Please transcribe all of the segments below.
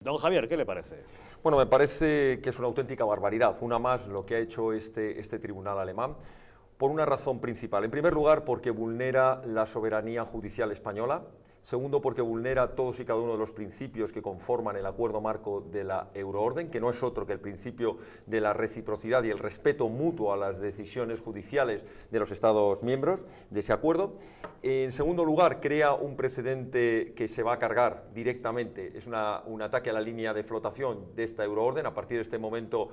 Don Javier, ¿qué le parece? Bueno, me parece que es una auténtica barbaridad, una más lo que ha hecho este tribunal alemán, por una razón principal. En primer lugar, porque vulnera la soberanía judicial española. Segundo, porque vulnera todos y cada uno de los principios que conforman el acuerdo marco de la euroorden, que no es otro que el principio de la reciprocidad y el respeto mutuo a las decisiones judiciales de los Estados miembros de ese acuerdo. En segundo lugar, crea un precedente que se va a cargar directamente, es un ataque a la línea de flotación de esta euroorden. A partir de este momento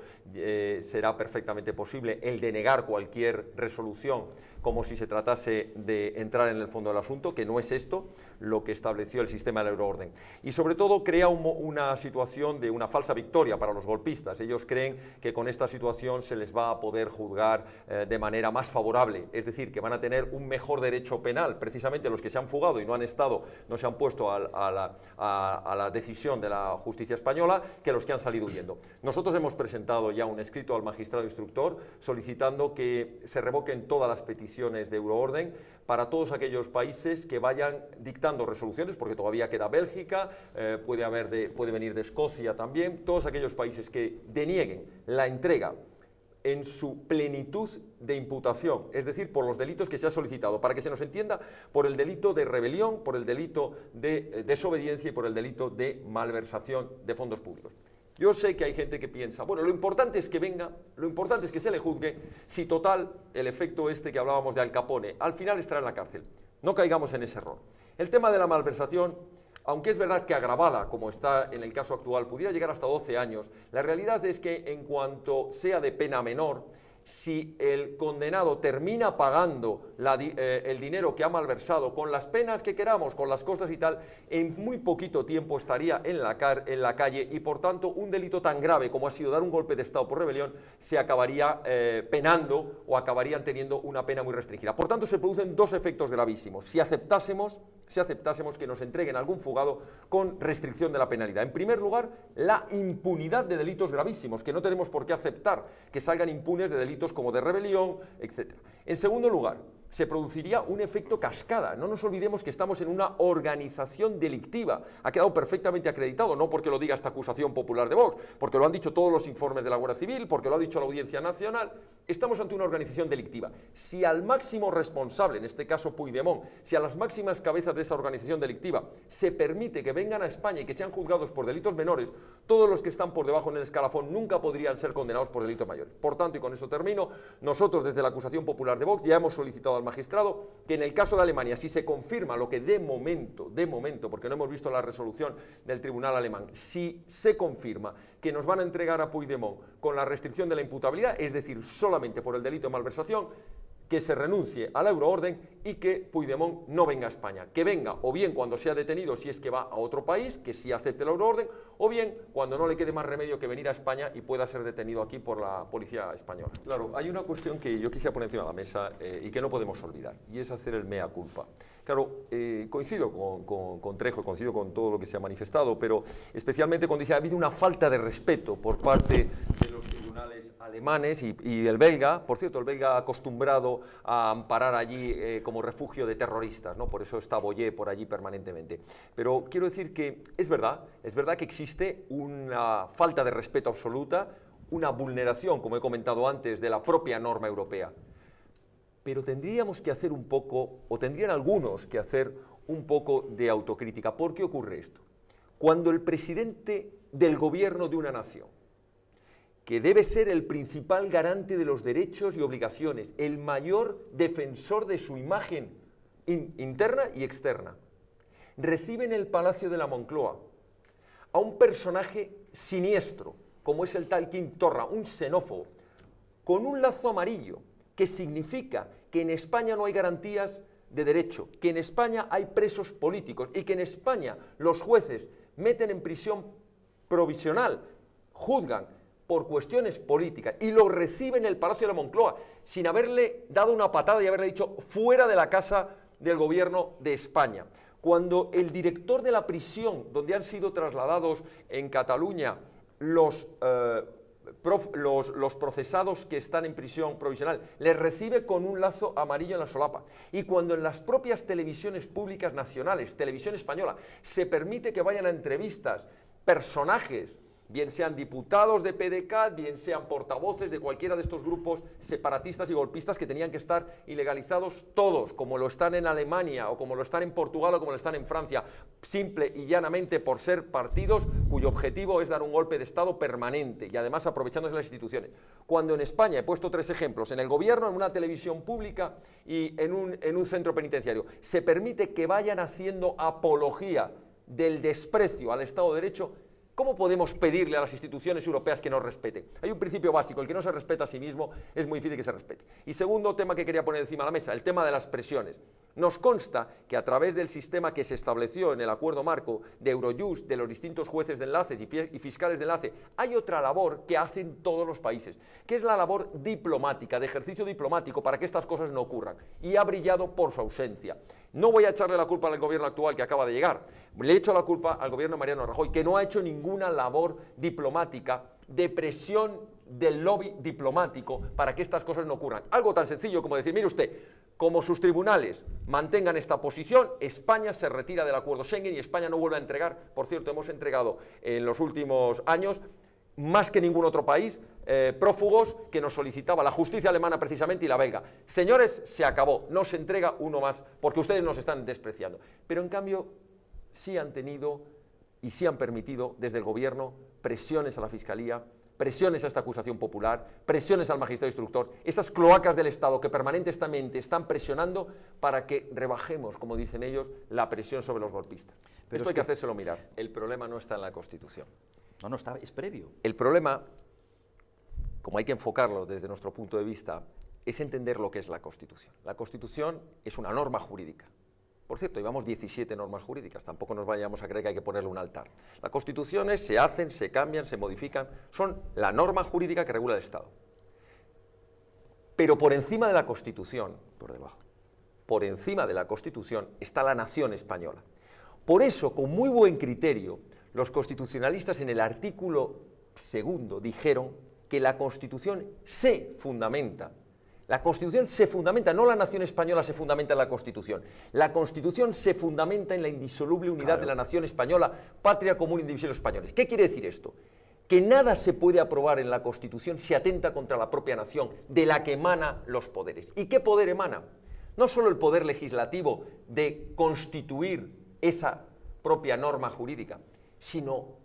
será perfectamente posible el denegar cualquier resolución como si se tratase de entrar en el fondo del asunto, que no es esto lo que estableció el sistema de la euroorden. Y sobre todo crea una situación de una falsa victoria para los golpistas. Ellos creen que con esta situación se les va a poder juzgar de manera más favorable, es decir, que van a tener un mejor derecho penal, precisamente los que se han fugado y no se han puesto a la decisión de la justicia española, que los que han salido huyendo. Nosotros hemos presentado ya un escrito al magistrado instructor solicitando que se revoquen todas las peticiones de euroorden para todos aquellos países que vayan dictando resoluciones, porque todavía queda Bélgica, puede venir de Escocia también, todos aquellos países que denieguen la entrega en su plenitud de imputación, es decir, por los delitos que se ha solicitado, para que se nos entienda, por el delito de rebelión, por el delito de desobediencia y por el delito de malversación de fondos públicos. Yo sé que hay gente que piensa, bueno, lo importante es que venga, lo importante es que se le juzgue, si total, el efecto que hablábamos de Al Capone, al final estará en la cárcel. No caigamos en ese error. El tema de la malversación, aunque es verdad que agravada, como está en el caso actual, pudiera llegar hasta 12 años, la realidad es que en cuanto sea de pena menor, si el condenado termina pagando el dinero que ha malversado con las penas que queramos, con las costas y tal, en muy poquito tiempo estaría en la calle y por tanto un delito tan grave como ha sido dar un golpe de Estado por rebelión se acabaría penando o acabarían teniendo una pena muy restringida. Por tanto se producen dos efectos gravísimos si aceptásemos que nos entreguen algún fugado con restricción de la penalidad. En primer lugar, la impunidad de delitos gravísimos, que no tenemos por qué aceptar que salgan impunes de delitos como de rebelión, etc. En segundo lugar, se produciría un efecto cascada. No nos olvidemos que estamos en una organización delictiva. Ha quedado perfectamente acreditado, no porque lo diga esta acusación popular de Vox, porque lo han dicho todos los informes de la Guardia Civil, porque lo ha dicho la Audiencia Nacional. Estamos ante una organización delictiva. Si al máximo responsable, en este caso Puigdemont, si a las máximas cabezas de esa organización delictiva se permite que vengan a España y que sean juzgados por delitos menores, todos los que están por debajo en el escalafón nunca podrían ser condenados por delitos mayores. Por tanto, y con esto termino, nosotros desde la acusación popular de Vox ya hemos solicitado al magistrado que en el caso de Alemania, si se confirma lo que de momento, porque no hemos visto la resolución del tribunal alemán, si se confirma que nos van a entregar a Puigdemont con la restricción de la imputabilidad, es decir, solamente por el delito de malversación, que se renuncie a la euroorden y que Puigdemont no venga a España, que venga o bien cuando sea detenido si es que va a otro país, que sí acepte la euroorden, o bien cuando no le quede más remedio que venir a España y pueda ser detenido aquí por la policía española. Claro, hay una cuestión que yo quisiera poner encima de la mesa y que no podemos olvidar, y es hacer el mea culpa. Claro, coincido con Trejo, coincido con todo lo que se ha manifestado, pero especialmente cuando dice que ha habido una falta de respeto por parte de los tribunales alemanes y el belga. Por cierto, el belga acostumbrado a amparar allí como refugio de terroristas, ¿no? Por eso está Boyer por allí permanentemente. Pero quiero decir que es verdad que existe una falta de respeto absoluta, una vulneración, como he comentado antes, de la propia norma europea. Pero tendríamos que hacer un poco, o tendrían algunos que hacer un poco de autocrítica. ¿Por qué ocurre esto? Cuando el presidente del gobierno de una nación, que debe ser el principal garante de los derechos y obligaciones, el mayor defensor de su imagen interna y externa, recibe en el Palacio de la Moncloa a un personaje siniestro, como es el tal Quim Torra, un xenófobo, con un lazo amarillo, que significa que en España no hay garantías de derecho, que en España hay presos políticos y que en España los jueces meten en prisión provisional, juzgan por cuestiones políticas y lo reciben en el Palacio de la Moncloa sin haberle dado una patada y haberle dicho fuera de la casa del gobierno de España. Cuando el director de la prisión donde han sido trasladados en Cataluña los procesados que están en prisión provisional, les recibe con un lazo amarillo en la solapa. Y cuando en las propias televisiones públicas nacionales, Televisión Española, se permite que vayan a entrevistas personajes, bien sean diputados de PDeCAT, bien sean portavoces de cualquiera de estos grupos separatistas y golpistas que tenían que estar ilegalizados todos, como lo están en Alemania, o como lo están en Portugal, o como lo están en Francia, simple y llanamente por ser partidos cuyo objetivo es dar un golpe de Estado permanente y además aprovechándose de las instituciones. Cuando en España, he puesto 3 ejemplos, en el gobierno, en una televisión pública y en un centro penitenciario, se permite que vayan haciendo apología del desprecio al Estado de Derecho, ¿cómo podemos pedirle a las instituciones europeas que nos respeten? Hay un principio básico: el que no se respeta a sí mismo es muy difícil que se respete. Y segundo tema que quería poner encima de la mesa, el tema de las presiones. Nos consta que a través del sistema que se estableció en el acuerdo marco de Eurojust, de los distintos jueces de enlaces y fiscales de enlace, hay otra labor que hacen todos los países, que es la labor diplomática, de ejercicio diplomático, para que estas cosas no ocurran, y ha brillado por su ausencia. No voy a echarle la culpa al gobierno actual que acaba de llegar, le echo la culpa al gobierno de Mariano Rajoy, que no ha hecho ninguna labor diplomática de presión del lobby diplomático para que estas cosas no ocurran. Algo tan sencillo como decir: mire usted, como sus tribunales mantengan esta posición, España se retira del acuerdo Schengen y España no vuelve a entregar. Por cierto, hemos entregado en los últimos años, más que ningún otro país, prófugos que nos solicitaba la justicia alemana precisamente y la belga. Señores, se acabó, no se entrega uno más porque ustedes nos están despreciando. Pero en cambio sí han tenido y sí han permitido desde el gobierno presiones a la Fiscalía, presiones a esta acusación popular, presiones al magistrado instructor, esas cloacas del Estado que permanentemente están presionando para que rebajemos, como dicen ellos, la presión sobre los golpistas. Pero esto hay que hacérselo mirar. El problema no está en la Constitución. No, está, es previo. El problema, como hay que enfocarlo desde nuestro punto de vista, es entender lo que es la Constitución. La Constitución es una norma jurídica. Por cierto, llevamos 17 normas jurídicas, tampoco nos vayamos a creer que hay que ponerle un altar. Las constituciones se hacen, se cambian, se modifican, son la norma jurídica que regula el Estado. Pero por encima de la Constitución, por debajo, por encima de la Constitución está la nación española. Por eso, con muy buen criterio, los constitucionalistas en el artículo 2 dijeron que la Constitución se fundamenta. La Constitución se fundamenta, no la nación española se fundamenta en la Constitución. La Constitución se fundamenta en la indisoluble unidad de la nación española, patria común e indivisible de los españoles. ¿Qué quiere decir esto? Que nada se puede aprobar en la Constitución si atenta contra la propia nación, de la que emana los poderes. ¿Y qué poder emana? No solo el poder legislativo de constituir esa propia norma jurídica, sino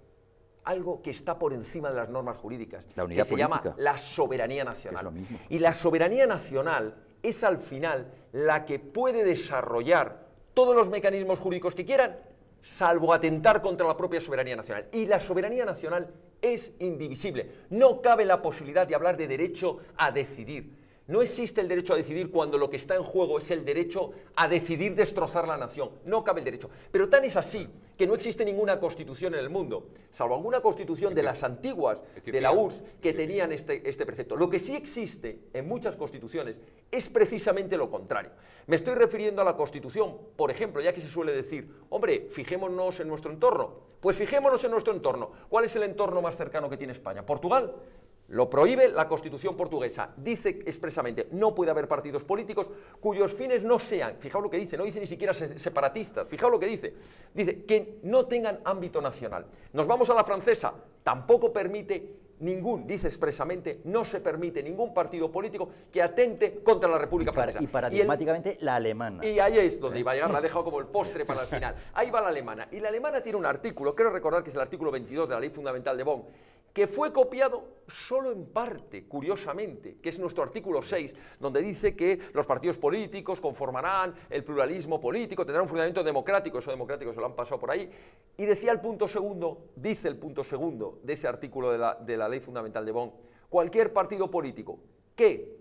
algo que está por encima de las normas jurídicas, la unidad que se política. llama la soberanía nacional. Es lo mismo. Y la soberanía nacional es al final la que puede desarrollar todos los mecanismos jurídicos que quieran, salvo atentar contra la propia soberanía nacional. Y la soberanía nacional es indivisible. No cabe la posibilidad de hablar de derecho a decidir. No existe el derecho a decidir cuando lo que está en juego es el derecho a decidir destrozar la nación. No cabe el derecho. Pero tan es así que no existe ninguna constitución en el mundo, salvo alguna constitución de las antiguas, de la URSS, que tenían este precepto. Lo que sí existe en muchas constituciones es precisamente lo contrario. Me estoy refiriendo a la Constitución, por ejemplo, ya que se suele decir: hombre, fijémonos en nuestro entorno. Pues fijémonos en nuestro entorno. ¿Cuál es el entorno más cercano que tiene España? ¿Portugal? Lo prohíbe la Constitución portuguesa, dice expresamente: no puede haber partidos políticos cuyos fines no sean, fijaos lo que dice, no dice ni siquiera separatistas, fijaos lo que dice que no tengan ámbito nacional. Nos vamos a la francesa, tampoco permite dice expresamente, no se permite ningún partido político que atente contra la República Francesa. Y paradigmáticamente la alemana. Y ahí es donde iba a llegar, la he dejado como el postre para el final. Ahí va la alemana, y la alemana tiene un artículo, creo recordar que es el artículo 22 de la Ley Fundamental de Bonn, que fue copiado solo en parte, curiosamente, que es nuestro artículo 6, donde dice que los partidos políticos conformarán el pluralismo político, tendrán un fundamento democrático, eso democrático se lo han pasado por ahí, y decía el punto segundo, dice el punto segundo de ese artículo de la Ley Fundamental de Bonn: cualquier partido político que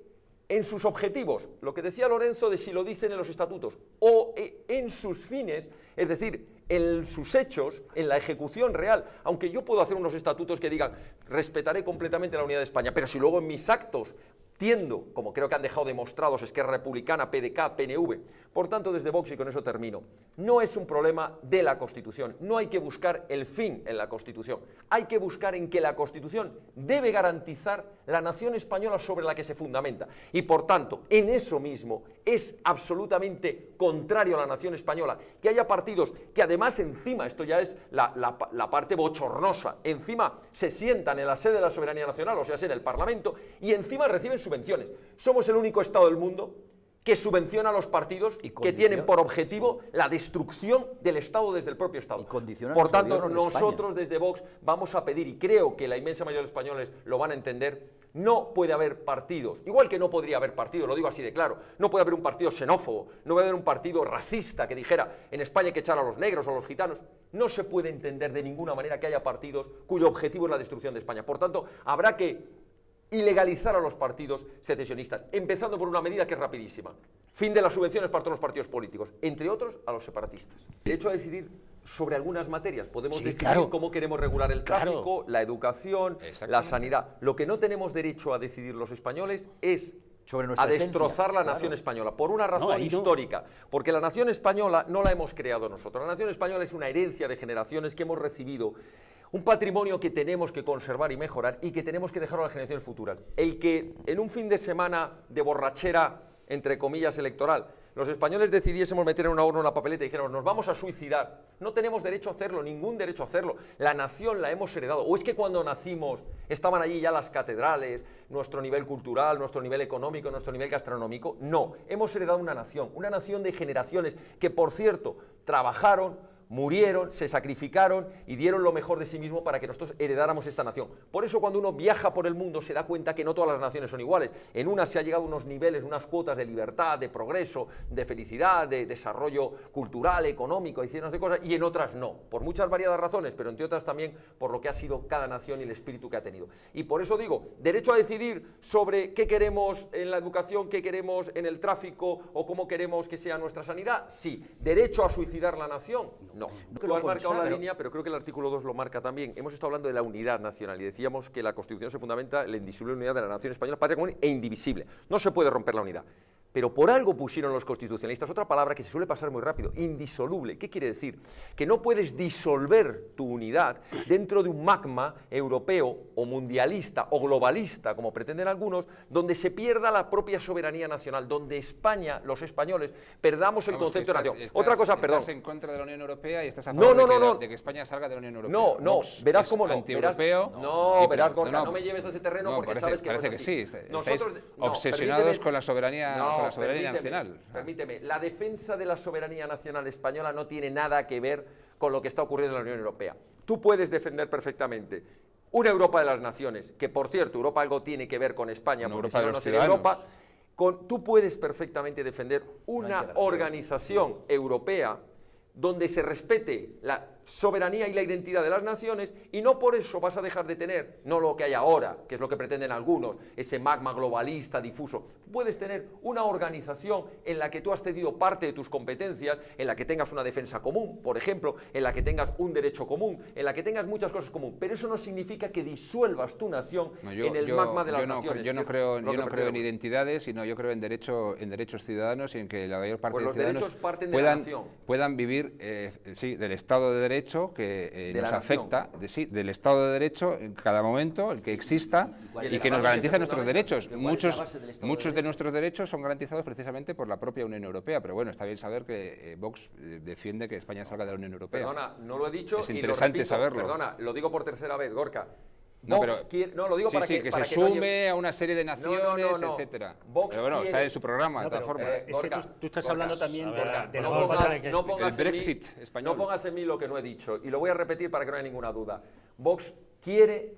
en sus objetivos, lo que decía Lorenzo de si lo dicen en los estatutos, o en sus fines, es decir, en sus hechos, en la ejecución real, aunque yo puedo hacer unos estatutos que digan respetaré completamente la unidad de España, pero si luego en mis actos tiendo, como creo que han dejado demostrados Esquerra Republicana, PDK, PNV. Por tanto, desde Vox, y con eso termino, no es un problema de la Constitución, no hay que buscar el fin en la Constitución, hay que buscar en que la Constitución debe garantizar la nación española sobre la que se fundamenta. Y por tanto, en eso mismo es absolutamente contrario a la nación española que haya partidos que además encima, esto ya es la parte bochornosa, encima se sientan en la sede de la soberanía nacional, o sea, en el Parlamento, y encima reciben subvenciones. Somos el único Estado del mundo que subvenciona a los partidos que tienen por objetivo la destrucción del Estado desde el propio Estado. Por tanto, nosotros desde Vox vamos a pedir, y creo que la inmensa mayoría de los españoles lo van a entender, no puede haber partidos, igual que no podría haber partidos, lo digo así de claro, no puede haber un partido xenófobo, no puede haber un partido racista que dijera en España hay que echar a los negros o a los gitanos. No se puede entender de ninguna manera que haya partidos cuyo objetivo es la destrucción de España. Por tanto, habrá que ilegalizar a los partidos secesionistas, empezando por una medida que es rapidísima: fin de las subvenciones para todos los partidos políticos, entre otros a los separatistas. Derecho a decidir sobre algunas materias, podemos decidir cómo queremos regular el tráfico, la educación, la sanidad. Lo que no tenemos derecho a decidir los españoles es a destrozar la nación española, por una razón histórica, porque la nación española no la hemos creado nosotros, la nación española es una herencia de generaciones que hemos recibido, un patrimonio que tenemos que conservar y mejorar y que tenemos que dejar a las generaciones futuras. El que en un fin de semana de borrachera, entre comillas, electoral, los españoles decidiésemos meter en una urna una papeleta y dijéramos nos vamos a suicidar, no tenemos derecho a hacerlo, ningún derecho a hacerlo. La nación la hemos heredado. ¿O es que cuando nacimos estaban allí ya las catedrales, nuestro nivel cultural, nuestro nivel económico, nuestro nivel gastronómico? No, hemos heredado una nación de generaciones que, por cierto, trabajaron, murieron, se sacrificaron y dieron lo mejor de sí mismo para que nosotros heredáramos esta nación. Por eso cuando uno viaja por el mundo se da cuenta que no todas las naciones son iguales. En unas se ha llegado a unos niveles, unas cuotas de libertad, de progreso, de felicidad, de desarrollo cultural, económico, y cientos de cosas, y en otras no, por muchas variadas razones, pero entre otras también por lo que ha sido cada nación y el espíritu que ha tenido. Y por eso digo, derecho a decidir sobre qué queremos en la educación, qué queremos en el tráfico o cómo queremos que sea nuestra sanidad, sí. Derecho a suicidar la nación, no. Tú has marcado la línea, pero creo que el artículo 2 lo marca también. Hemos estado hablando de la unidad nacional y decíamos que la Constitución se fundamenta en la indisoluble unidad de la nación española, patria común e indivisible. No se puede romper la unidad. Pero por algo pusieron los constitucionalistas otra palabra que se suele pasar muy rápido: indisoluble. ¿Qué quiere decir? Que no puedes disolver tu unidad dentro de un magma europeo o mundialista o globalista, como pretenden algunos, donde se pierda la propia soberanía nacional, donde España, los españoles, perdamos el concepto de nación. Otra cosa, perdón. Estás en contra de la Unión Europea y estás a favor de que España salga de la Unión Europea. No, verás cómo no. Antieuropeo. Verás, Gorka, no me lleves a ese terreno porque sabes que parece no es que así. sí. Nosotros, obsesionados con la soberanía. La soberanía nacional. Permíteme, la defensa de la soberanía nacional española no tiene nada que ver con lo que está ocurriendo en la Unión Europea. Tú puedes defender perfectamente una Europa de las naciones, que por cierto, Europa algo tiene que ver con España, porque si no, no sería Europa. Tú puedes perfectamente defender una organización europea donde se respete la soberanía y la identidad de las naciones, y no por eso vas a dejar de tener, no lo que hay ahora, que es lo que pretenden algunos, ese magma globalista difuso. Puedes tener una organización en la que tú has cedido parte de tus competencias, en la que tengas una defensa común, por ejemplo, en la que tengas un derecho común, en la que tengas muchas cosas común, pero eso no significa que disuelvas tu nación en el magma de las naciones. Yo no creo en identidades, sino yo creo en derechos ciudadanos y en que la mayor parte de los ciudadanos puedan vivir del Estado de Derecho que nos afecta, del Estado de Derecho en cada momento, el que exista y que nos garantiza nuestros derechos. Muchos de nuestros derechos son garantizados precisamente por la propia Unión Europea, pero bueno, está bien saber que Vox defiende que España salga de la Unión Europea. Perdona, no lo he dicho. Es interesante saberlo. Perdona, lo digo por tercera vez, Gorka. No, lo digo para que se sume a una serie de naciones, etcétera. Pero bueno, está en su programa, de todas formas. Es que tú estás hablando también del Brexit español. No pongas en mí lo que no he dicho, y lo voy a repetir para que no haya ninguna duda. Vox quiere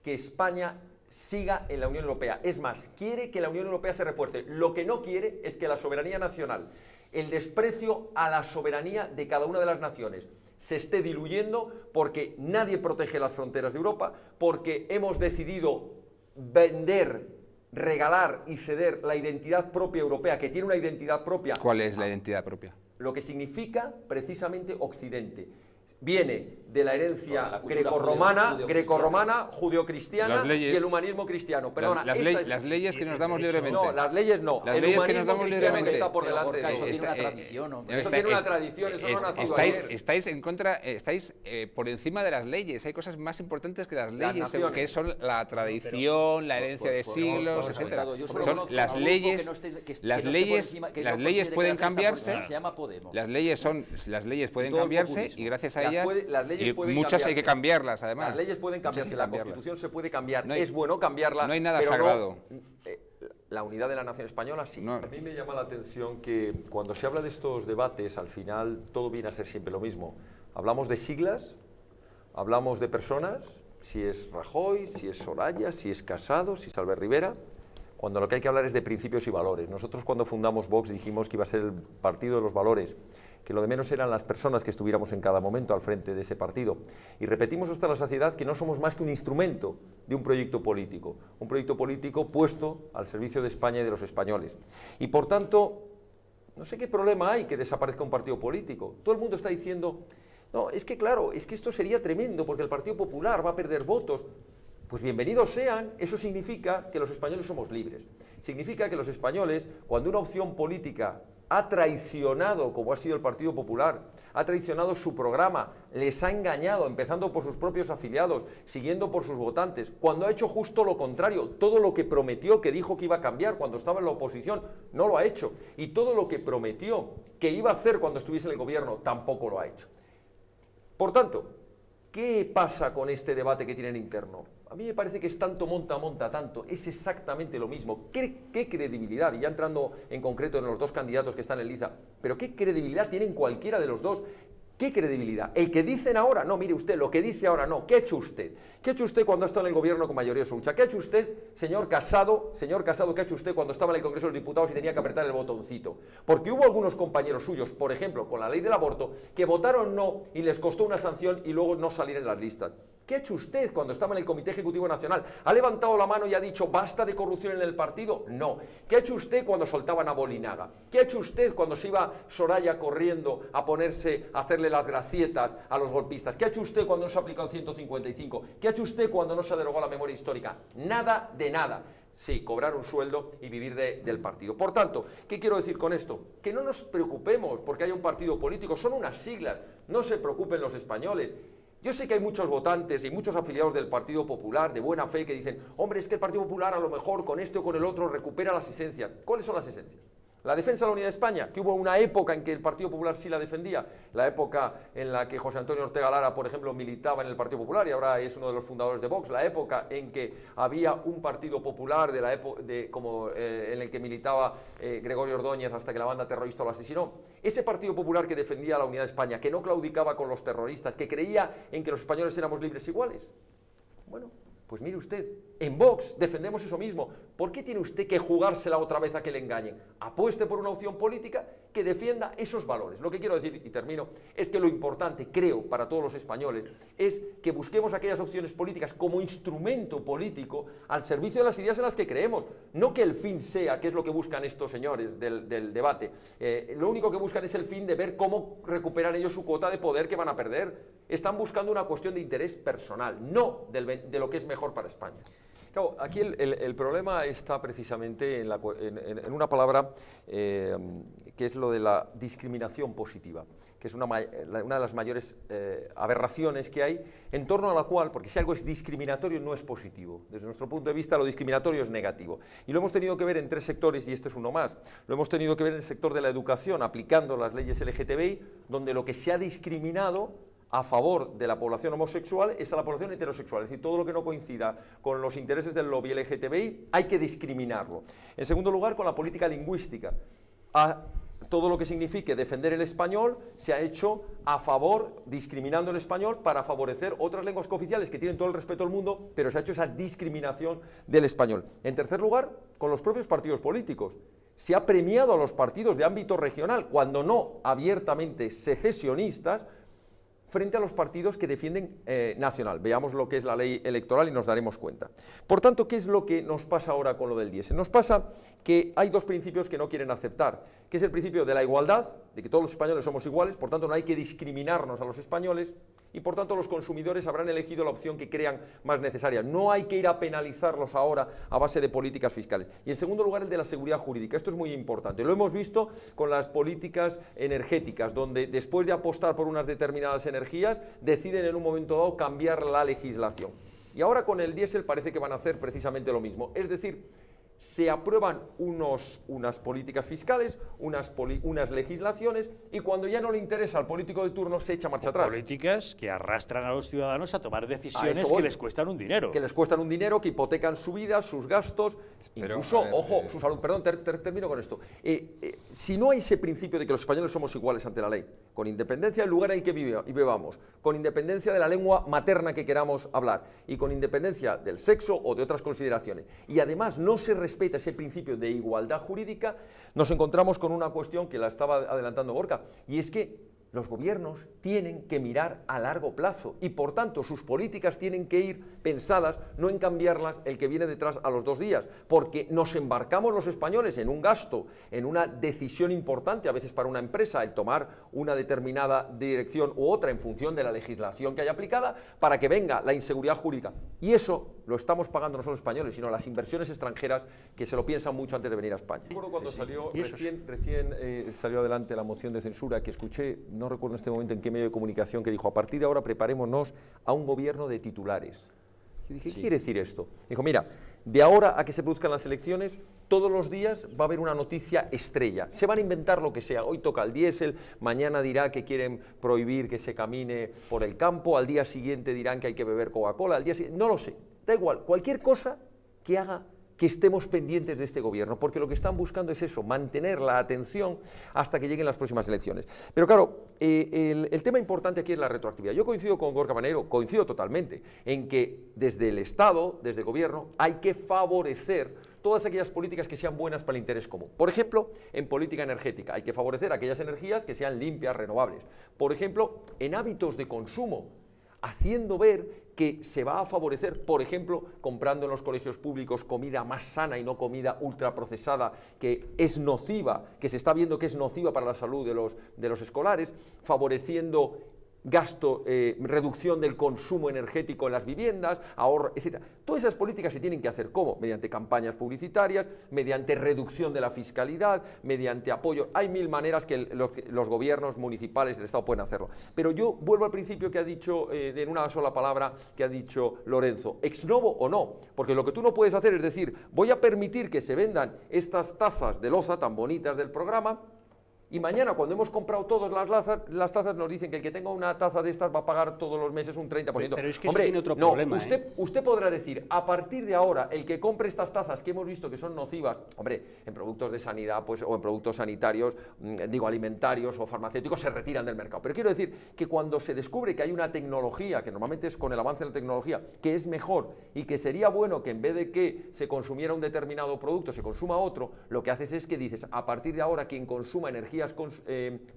que España siga en la Unión Europea. Es más, quiere que la Unión Europea se refuerce. Lo que no quiere es que la soberanía nacional, el desprecio a la soberanía de cada una de las naciones, se esté diluyendo porque nadie protege las fronteras de Europa, porque hemos decidido vender, regalar y ceder la identidad propia europea, que tiene una identidad propia. ¿Cuál es la identidad propia? Lo que significa precisamente Occidente. viene de la herencia grecorromana, judeocristiana y el humanismo cristiano. Perdona, las leyes que nos damos libremente. No, las leyes no. Las leyes que nos damos libremente. Está por delante de eso. Tiene una tradición, ¿no? Eso tiene una tradición, eso no ha nacido ayer. Estáis en contra, estáis por encima de las leyes. Hay cosas más importantes que las leyes, que son la tradición, la herencia de siglos, etcétera. Las leyes pueden cambiarse. Las leyes pueden cambiarse y gracias a ellas muchas hay que cambiarlas, además. Las leyes pueden cambiarse, la Constitución se puede cambiar, es bueno cambiarla. No hay nada sagrado. La unidad de la nación española sí. A mí me llama la atención que cuando se habla de estos debates, al final todo viene a ser siempre lo mismo. Hablamos de siglas, hablamos de personas, si es Rajoy, si es Soraya, si es Casado, si es Albert Rivera, cuando lo que hay que hablar es de principios y valores. Nosotros cuando fundamos Vox dijimos que iba a ser el partido de los valores, que lo de menos eran las personas que estuviéramos en cada momento al frente de ese partido. Y repetimos hasta la saciedad que no somos más que un instrumento de un proyecto político puesto al servicio de España y de los españoles. Y por tanto, no sé qué problema hay que desaparezca un partido político. Todo el mundo está diciendo, no, es que claro, es que esto sería tremendo porque el Partido Popular va a perder votos. Pues bienvenidos sean, eso significa que los españoles somos libres. Significa que los españoles, cuando una opción política ha traicionado, como ha sido el Partido Popular, ha traicionado su programa, les ha engañado, empezando por sus propios afiliados, siguiendo por sus votantes, cuando ha hecho justo lo contrario, todo lo que prometió, que dijo que iba a cambiar cuando estaba en la oposición, no lo ha hecho, y todo lo que prometió que iba a hacer cuando estuviese en el gobierno, tampoco lo ha hecho. Por tanto, ¿qué pasa con este debate que tienen interno? A mí me parece que es tanto monta, tanto, es exactamente lo mismo. ¿Qué credibilidad? Y ya entrando en concreto en los dos candidatos que están en liza, pero ¿qué credibilidad tienen cualquiera de los dos? ¿Qué credibilidad? El que dicen ahora, no, mire usted, lo que dice ahora no. ¿Qué ha hecho usted? ¿Qué ha hecho usted cuando ha estado en el gobierno con mayoría absoluta? ¿Qué ha hecho usted, señor Casado, qué ha hecho usted cuando estaba en el Congreso de los Diputados y tenía que apretar el botoncito? Porque hubo algunos compañeros suyos, por ejemplo, con la ley del aborto, que votaron no y les costó una sanción y luego no salir en las listas. ¿Qué ha hecho usted cuando estaba en el Comité Ejecutivo Nacional? ¿Ha levantado la mano y ha dicho basta de corrupción en el partido? No. ¿Qué ha hecho usted cuando soltaban a Bolinaga? ¿Qué ha hecho usted cuando se iba Soraya corriendo a ponerse a hacerle las gracietas a los golpistas? ¿Qué ha hecho usted cuando no se ha aplicado el 155? ¿Qué ha hecho usted cuando no se ha derogado la memoria histórica? Nada de nada. Sí, cobrar un sueldo y vivir del partido. Por tanto, ¿qué quiero decir con esto? Que no nos preocupemos porque haya un partido político, son unas siglas, no se preocupen los españoles. Yo sé que hay muchos votantes y muchos afiliados del Partido Popular de buena fe que dicen, hombre, es que el Partido Popular a lo mejor con este o con el otro recupera las esencias. ¿Cuáles son las esencias? La defensa de la unidad de España, que hubo una época en que el Partido Popular sí la defendía, la época en la que José Antonio Ortega Lara, por ejemplo, militaba en el Partido Popular y ahora es uno de los fundadores de Vox, la época en que había un Partido Popular en el que militaba Gregorio Ordóñez hasta que la banda terrorista lo asesinó. Ese Partido Popular que defendía la unidad de España, que no claudicaba con los terroristas, que creía en que los españoles éramos libres iguales. Bueno, pues mire usted, en Vox defendemos eso mismo. ¿Por qué tiene usted que jugársela otra vez a que le engañen? Apueste por una opción política que defienda esos valores. Lo que quiero decir, y termino, es que lo importante, creo, para todos los españoles, es que busquemos aquellas opciones políticas como instrumento político al servicio de las ideas en las que creemos. No que el fin sea, que es lo que buscan estos señores del debate. Lo único que buscan es el fin de ver cómo recuperan ellos su cuota de poder que van a perder. Están buscando una cuestión de interés personal, no de lo que es mejor para España. Claro, aquí el problema está precisamente en una palabra que es lo de la discriminación positiva, que es una de las mayores aberraciones que hay, en torno a la cual, porque si algo es discriminatorio no es positivo. Desde nuestro punto de vista lo discriminatorio es negativo. Y lo hemos tenido que ver en tres sectores, y este es uno más. Lo hemos tenido que ver en el sector de la educación, aplicando las leyes LGTBI, donde lo que se ha discriminado a favor de la población homosexual es a la población heterosexual, es decir, todo lo que no coincida con los intereses del lobby LGTBI hay que discriminarlo. En segundo lugar, con la política lingüística. Todo lo que signifique defender el español se ha hecho a favor, discriminando el español para favorecer otras lenguas cooficiales que tienen todo el respeto del mundo, pero se ha hecho esa discriminación del español. En tercer lugar, con los propios partidos políticos. Se ha premiado a los partidos de ámbito regional, cuando no abiertamente secesionistas, frente a los partidos que defienden nacional. Veamos lo que es la ley electoral y nos daremos cuenta. Por tanto, ¿qué es lo que nos pasa ahora con lo del diésel? Nos pasa que hay dos principios que no quieren aceptar, que es el principio de la igualdad, de que todos los españoles somos iguales, por tanto no hay que discriminarnos a los españoles, y por tanto los consumidores habrán elegido la opción que crean más necesaria. No hay que ir a penalizarlos ahora a base de políticas fiscales. Y en segundo lugar, el de la seguridad jurídica. Esto es muy importante. Lo hemos visto con las políticas energéticas, donde después de apostar por unas determinadas energías, deciden en un momento dado cambiar la legislación. Y ahora con el diésel parece que van a hacer precisamente lo mismo. Es decir, se aprueban unas políticas fiscales, unas legislaciones, y cuando ya no le interesa al político de turno se echa marcha atrás. Políticas que arrastran a los ciudadanos a tomar decisiones que les cuestan un dinero. Que les cuestan un dinero, que hipotecan su vida, sus gastos, pero, incluso, ojo, su salud. Perdón, termino con esto. Si no hay ese principio de que los españoles somos iguales ante la ley, con independencia del lugar en el que vivamos, con independencia de la lengua materna que queramos hablar, y con independencia del sexo o de otras consideraciones, y además no se respeta ese principio de igualdad jurídica, nos encontramos con una cuestión que la estaba adelantando Gorka, y es que los gobiernos tienen que mirar a largo plazo y por tanto sus políticas tienen que ir pensadas, no en cambiarlas el que viene detrás a los 2 días, porque nos embarcamos los españoles en un gasto, en una decisión importante a veces para una empresa, el tomar una determinada dirección u otra en función de la legislación que haya aplicada, para que venga la inseguridad jurídica. Y eso lo estamos pagando no solo los españoles, sino las inversiones extranjeras que se lo piensan mucho antes de venir a España. Recuerdo cuando recién salió adelante la moción de censura, que escuché, no recuerdo en este momento en qué medio de comunicación, que dijo: a partir de ahora preparémonos a un gobierno de titulares. Yo dije, ¿qué quiere decir esto? Dijo, mira, de ahora a que se produzcan las elecciones, todos los días va a haber una noticia estrella. Se van a inventar lo que sea. Hoy toca el diésel, mañana dirá que quieren prohibir que se camine por el campo, al día siguiente dirán que hay que beber Coca-Cola, al día siguiente, no lo sé. Da igual, cualquier cosa que haga que estemos pendientes de este gobierno, porque lo que están buscando es eso, mantener la atención hasta que lleguen las próximas elecciones. Pero claro, el tema importante aquí es la retroactividad. Yo coincido con Gorka Maneiro, coincido totalmente, en que desde el Estado, desde el gobierno, hay que favorecer todas aquellas políticas que sean buenas para el interés común. Por ejemplo, en política energética, hay que favorecer aquellas energías que sean limpias, renovables. Por ejemplo, en hábitos de consumo, haciendo ver que se va a favorecer, por ejemplo, comprando en los colegios públicos comida más sana y no comida ultraprocesada, que es nociva, que se está viendo que es nociva para la salud de los escolares, favoreciendo gasto, reducción del consumo energético en las viviendas, ahorro, etc. Todas esas políticas se tienen que hacer, ¿cómo? Mediante campañas publicitarias, mediante reducción de la fiscalidad, mediante apoyo. Hay 1000 maneras que los gobiernos municipales del Estado pueden hacerlo. Pero yo vuelvo al principio que ha dicho, en una sola palabra, que ha dicho Lorenzo, ex novo o no, porque lo que tú no puedes hacer es decir, voy a permitir que se vendan estas tazas de loza tan bonitas del programa, y mañana, cuando hemos comprado todas las tazas, nos dicen que el que tenga una taza de estas va a pagar todos los meses un 30%. Pero es que hombre, eso tiene otro problema. Usted podrá decir, a partir de ahora, el que compre estas tazas que hemos visto que son nocivas, hombre, en productos de sanidad pues, o en productos sanitarios, digo alimentarios o farmacéuticos, se retiran del mercado. Pero quiero decir que cuando se descubre que hay una tecnología, que normalmente es con el avance de la tecnología, que es mejor y que sería bueno que en vez de que se consumiera un determinado producto, se consuma otro, lo que haces es que dices, a partir de ahora, quien consuma energías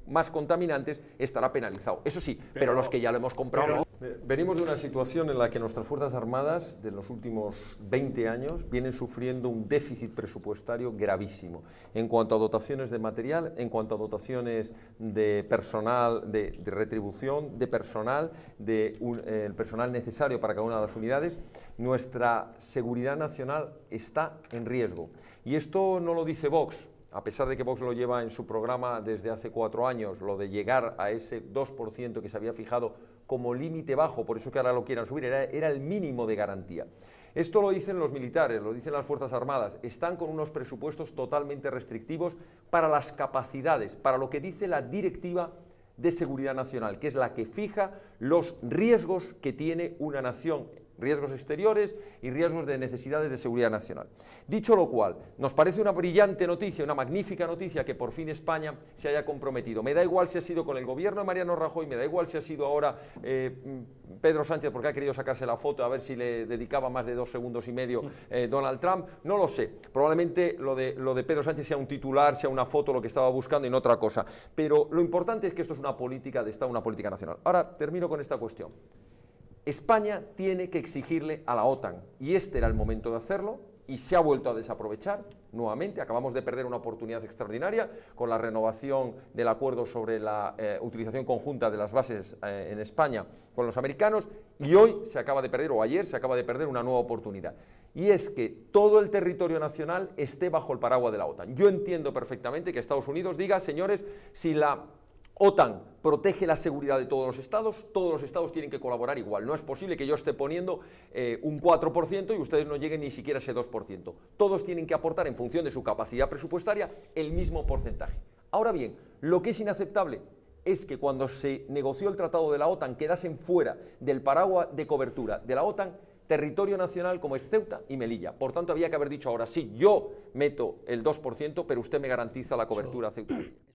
más contaminantes estará penalizado. Eso sí, pero los que ya lo hemos comprado... Venimos de una situación en la que nuestras Fuerzas Armadas de los últimos 20 años vienen sufriendo un déficit presupuestario gravísimo en cuanto a dotaciones de material, en cuanto a dotaciones de personal, de retribución, de personal, el personal necesario para cada una de las unidades. Nuestra seguridad nacional está en riesgo. Y esto no lo dice Vox, a pesar de que Vox lo lleva en su programa desde hace 4 años, lo de llegar a ese 2% que se había fijado como límite bajo, por eso que ahora lo quieran subir, era el mínimo de garantía. Esto lo dicen los militares, lo dicen las Fuerzas Armadas, están con unos presupuestos totalmente restrictivos para las capacidades, para lo que dice la Directiva de Seguridad Nacional, que es la que fija los riesgos que tiene una nación, riesgos exteriores y riesgos de necesidades de seguridad nacional. Dicho lo cual, nos parece una brillante noticia, una magnífica noticia que por fin España se haya comprometido. Me da igual si ha sido con el gobierno de Mariano Rajoy, me da igual si ha sido ahora Pedro Sánchez porque ha querido sacarse la foto a ver si le dedicaba más de 2 segundos y medio Donald Trump, no lo sé. Probablemente lo de Pedro Sánchez sea un titular, sea una foto, lo que estaba buscando y no otra cosa. Pero lo importante es que esto es una política de Estado, una política nacional. Ahora termino con esta cuestión. España tiene que exigirle a la OTAN, y este era el momento de hacerlo, y se ha vuelto a desaprovechar nuevamente. Acabamos de perder una oportunidad extraordinaria con la renovación del acuerdo sobre la utilización conjunta de las bases en España con los americanos, y hoy se acaba de perder, o ayer se acaba de perder, una nueva oportunidad. Y es que todo el territorio nacional esté bajo el paraguas de la OTAN. Yo entiendo perfectamente que Estados Unidos diga, señores, si la OTAN protege la seguridad de todos los estados tienen que colaborar igual. No es posible que yo esté poniendo un 4% y ustedes no lleguen ni siquiera a ese 2%. Todos tienen que aportar en función de su capacidad presupuestaria el mismo porcentaje. Ahora bien, lo que es inaceptable es que cuando se negoció el tratado de la OTAN quedasen fuera del paraguas de cobertura de la OTAN territorio nacional como es Ceuta y Melilla. Por tanto, había que haber dicho ahora, sí, yo meto el 2%, pero usted me garantiza la cobertura Ceuta.